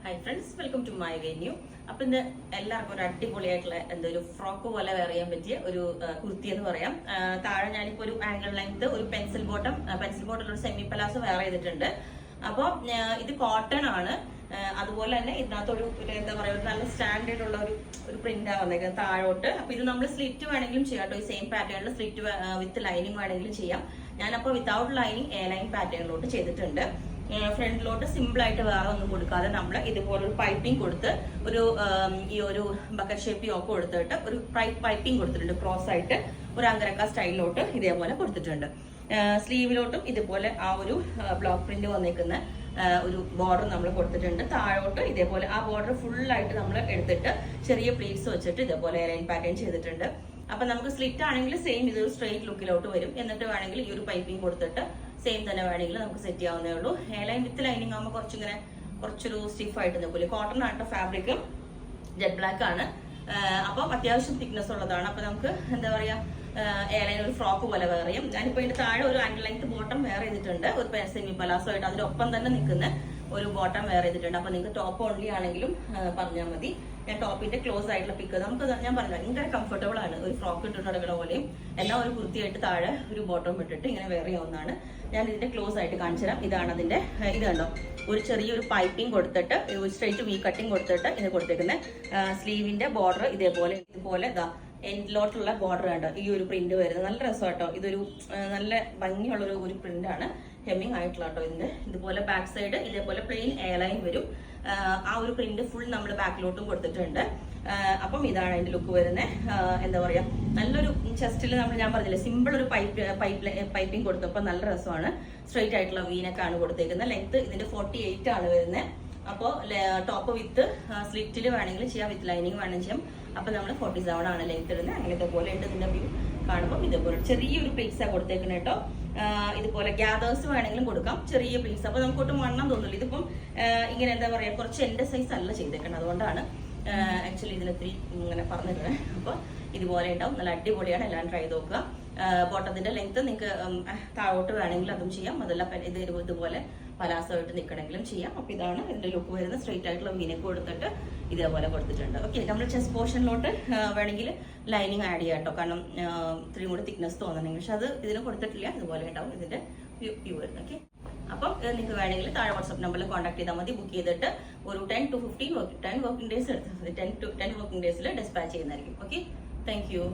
Hi friends, welcome to my venue. അപ്പൊ ഇന്ന് എല്ലാവർക്കും ഒരു അടിപൊളിയായിട്ടുള്ള എന്തൊരു ഫ്രോക്ക് പോലെ വെയർ ചെയ്യാൻ പറ്റിയ ഒരു കുർത്തി എന്ന് പറയാം. താഴെ ഞാനിപ്പോ ഒരു ആംഗിൾ ലെങ്ത് ഒരു പെൻസിൽ ബോട്ടം ഒരു സെമി പലാസോ വെയർ ചെയ്തിട്ടുണ്ട്. അപ്പോൾ ഇത് കോട്ടൺ ആണ്. അതുപോലെ തന്നെ ഇതിനകത്തൊരു എന്താ പറയുക, നല്ല സ്റ്റാൻഡേർഡ് ഉള്ള ഒരു പ്രിന്റ് വന്നേക്കുന്നത് താഴോട്ട്. അപ്പൊ ഇത് നമ്മൾ സ്ലിറ്റ് വേണമെങ്കിലും ചെയ്യാം കേട്ടോ. ഈ സെയിം പാറ്റേണിൽ സ്ലിറ്റ് വിത്ത് ലൈനിങ് വേണമെങ്കിലും ചെയ്യാം. ഞാനപ്പോൾ വിത്തൗട്ട് ലൈനിങ് എ ലൈൻ പാറ്റേണിലോട്ട് ചെയ്തിട്ടുണ്ട്. ഫ്രണ്ടിലോട്ട് സിമ്പിൾ ആയിട്ട് വേറെ ഒന്നും കൊടുക്കാതെ നമ്മൾ ഇതുപോലൊരു പൈപ്പിംഗ് കൊടുത്ത് ഈ ഒരു ബക്കറ്റ് ഷേപ്പ് യോക്ക് കൊടുത്തിട്ട് ഒരു പൈപ്പിംഗ് കൊടുത്തിട്ടുണ്ട്. ക്രോസ് ആയിട്ട് ഒരു അങ്കരക്ക സ്റ്റൈലിലോട്ട് ഇതേപോലെ കൊടുത്തിട്ടുണ്ട്. സ്ലീവിലോട്ടും ഇതുപോലെ ആ ഒരു ബ്ലോക്ക് പ്രിന്റ് വന്നേക്കുന്ന ഒരു ബോർഡർ നമ്മൾ കൊടുത്തിട്ടുണ്ട്. താഴോട്ട് ഇതേപോലെ ആ ബോർഡർ ഫുള്ളായിട്ട് നമ്മൾ എടുത്തിട്ട് ചെറിയ പ്ലീറ്റ്സ് വെച്ചിട്ട് ഇതേപോലെ ലൈൻ പാറ്റേൺ ചെയ്തിട്ടുണ്ട്. അപ്പൊ നമുക്ക് സ്ലിറ്റ് ആണെങ്കിൽ സെയിം ഇതൊരു സ്ട്രെയിറ്റ് ലുക്കിലോട്ട് വരും. എന്നിട്ട് വേണമെങ്കിൽ ഈ ഒരു പൈപ്പിംഗ് കൊടുത്തിട്ട് സെയിം തന്നെ വേണമെങ്കിൽ നമുക്ക് സെറ്റ് ചെയ്യാവുന്നേ ഉള്ളൂ. എ ലൈൻ വിത്ത് ലൈനിങ് ആകുമ്പോൾ കുറച്ചൊരു സ്റ്റിഫ് ആയിട്ട് നിൽക്കില്ല. കോട്ടൺ ആട്ടോ ഫാബ്രിക്കും, ജെറ്റ് ബ്ലാക്ക് ആണ്. അപ്പം അത്യാവശ്യം തിക്നെസ് ഉള്ളതാണ്. അപ്പൊ നമുക്ക് എന്താ പറയാ, എ ലൈൻ ഒരു ഫ്രോക്ക് പോലെ വേറെ ചെയ്യും. ഞാനിപ്പോ ഇതിന്റെ താഴെ ഒരു ആംഗിൾ ലെങ്ത് ബോട്ടം വെയർ ചെയ്തിട്ടുണ്ട്. ഒരു സെമി പലാസോ ആയിട്ട് അതിനൊപ്പം തന്നെ നിൽക്കുന്ന ഒരു ബോട്ടം വെയർ ചെയ്തിട്ടുണ്ട്. അപ്പൊ നിങ്ങൾക്ക് ടോപ്പ് ഓൺലി ആണെങ്കിലും പറഞ്ഞാൽ മതി. ഞാൻ ടോപ്പിന്റെ ക്ലോസ് ആയിട്ടുള്ള പിക്ക് നമുക്ക് ഞാൻ പറഞ്ഞില്ല, ഭയങ്കര കംഫർട്ടബിൾ ആണ്. ഒരു ഫ്രോക്ക് ഇട്ടിട്ട് നടക്കുന്ന പോലെയും എന്നാൽ ഒരു കുർത്തിയായിട്ട് താഴെ ഒരു ബോട്ടം ഇട്ടിട്ട് ഇങ്ങനെ വെയർ ചെയ്യാവുന്നതാണ്. ഞാൻ ഇതിന്റെ ക്ലോസ് ആയിട്ട് കാണിച്ചു തരാം. ഇതാണ് അതിന്റെ ഇത് കണ്ടോ, ഒരു ചെറിയൊരു പൈപ്പിംഗ് കൊടുത്തിട്ട് സ്ട്രെയിറ്റ് വി കട്ടിങ് കൊടുത്തിട്ട് ഇത് കൊടുത്തേക്കുന്നത്. സ്ലീവിന്റെ ബോർഡർ ഇതേപോലെ ഇതാ എൻഡിലോട്ടുള്ള ബോർഡർ കണ്ടോ, ഈ ഒരു പ്രിന്റ് വരുന്നത് നല്ല രസം കേട്ടോ. ഇതൊരു നല്ല ഭംഗിയുള്ള ഒരു പ്രിന്റ് ആണ്. ഹെമ്മിങ് ആയിട്ടുള്ള കേട്ടോ ഇതിന്റെ. ഇതുപോലെ ബാക്ക് സൈഡ് ഇതേപോലെ പ്ലെയിൻ എ ലൈൻ വരും. ആ ഒരു പ്രിന്റ് ഫുൾ നമ്മൾ ബാക്കിലോട്ടും കൊടുത്തിട്ടുണ്ട്. അപ്പം ഇതാണ് അതിന്റെ ലുക്ക് വരുന്നത്. എന്താ പറയാ, നല്ലൊരു ചെസ്റ്റിൽ ഞാൻ പറഞ്ഞില്ലേ, സിമ്പിൾ ഒരു പൈപ്പിംഗ് കൊടുത്തപ്പോൾ നല്ല രസമാണ്. സ്ട്രെയിറ്റ് ആയിട്ടുള്ള വീനക്കാണ് കൊടുത്തേക്കുന്നത്. ലെങ്ത് ഇതിന്റെ 48 ആണ് വരുന്നത്. അപ്പോൾ ടോപ്പ് വിത്ത് സ്ലിറ്റിൽ വേണമെങ്കിൽ ചെയ്യാം, വിത്ത് ലൈനിങ് വേണമെങ്കിൽ ചെയ്യാം. അപ്പൊ നമ്മൾ 47 ആണ് ലെങ്ത് ഇടുന്നത്. അങ്ങനത്തെ പോലെ ഉണ്ട് ഇതിന്റെ വ്യൂ കാണുമ്പോൾ. ഇതേപോലെ ചെറിയൊരു പ്ലീറ്റ്സാണ് കൊടുത്തേക്കുന്നത് കേട്ടോ. ഇതുപോലെ ഗ്യാദേഴ്സ് വേണമെങ്കിലും കൊടുക്കാം, ചെറിയ പ്ലീറ്റ്സ്. അപ്പൊ നമുക്ക് ഒട്ടും വണ്ണം തോന്നില്ല. ഇതിപ്പം ഇങ്ങനെ എന്താ പറയാ, കുറച്ച് എന്റെ സൈസ് അല്ല ചെയ്തേക്കണം. അതുകൊണ്ടാണ് ആക്ച്വലി ഇതിനെത്തിരി ഇങ്ങനെ പറഞ്ഞിരുന്നത്. അപ്പൊ ഇതുപോലെ ഉണ്ടാവും, നല്ല അടിപൊളിയാണ്. എല്ലാം ട്രൈ ചെയ്ത് നോക്കുക. ബോട്ടത്തിന്റെ ലെങ്ത് നിങ്ങൾക്ക് താഴോട്ട് വേണമെങ്കിൽ അതും ചെയ്യാം. അതല്ല ഇതുപോലെ പലാസമായിട്ട് നിൽക്കണമെങ്കിലും ചെയ്യാം. അപ്പൊ ഇതാണ് ഇതിന്റെ ലുക്ക് വരുന്നത്. സ്ട്രെയിറ്റ് ആയിട്ടുള്ള വീനക്ക് കൊടുത്തിട്ട് ഇതേപോലെ കൊടുത്തിട്ടുണ്ട്. ഓക്കെ, നമ്മൾ ചെസ്റ്റ് പോർഷനിലോട്ട് വേണമെങ്കിൽ ലൈനിങ് ആഡ് ചെയ്യാം കേട്ടോ. കാരണം ഇത്രയും കൂടി തിക്നെസ് തോന്നണമെങ്കിൽ. പക്ഷെ അത് ഇതിന് കൊടുത്തിട്ടില്ല. ഇതുപോലെ ഉണ്ടാവും ഇതിന്റെ വ്യൂ വരുന്നത്. ഓക്കെ, അപ്പം നിങ്ങൾക്ക് വേണമെങ്കിൽ താഴെ വാട്സ്ആപ്പ് നമ്പറിൽ കോൺടാക്ട് ചെയ്താൽ മതി. ബുക്ക് ചെയ്തിട്ട് ഒരു 10 to 15 10 വർക്കിംഗ് ഡേയ്സ് എടുത്താൽ മതി. 10 വർക്കിംഗ് ഡേയ്സിൽ ഡിസ്പാച്ച് ചെയ്യുന്നതായിരിക്കും. Okay, thank you.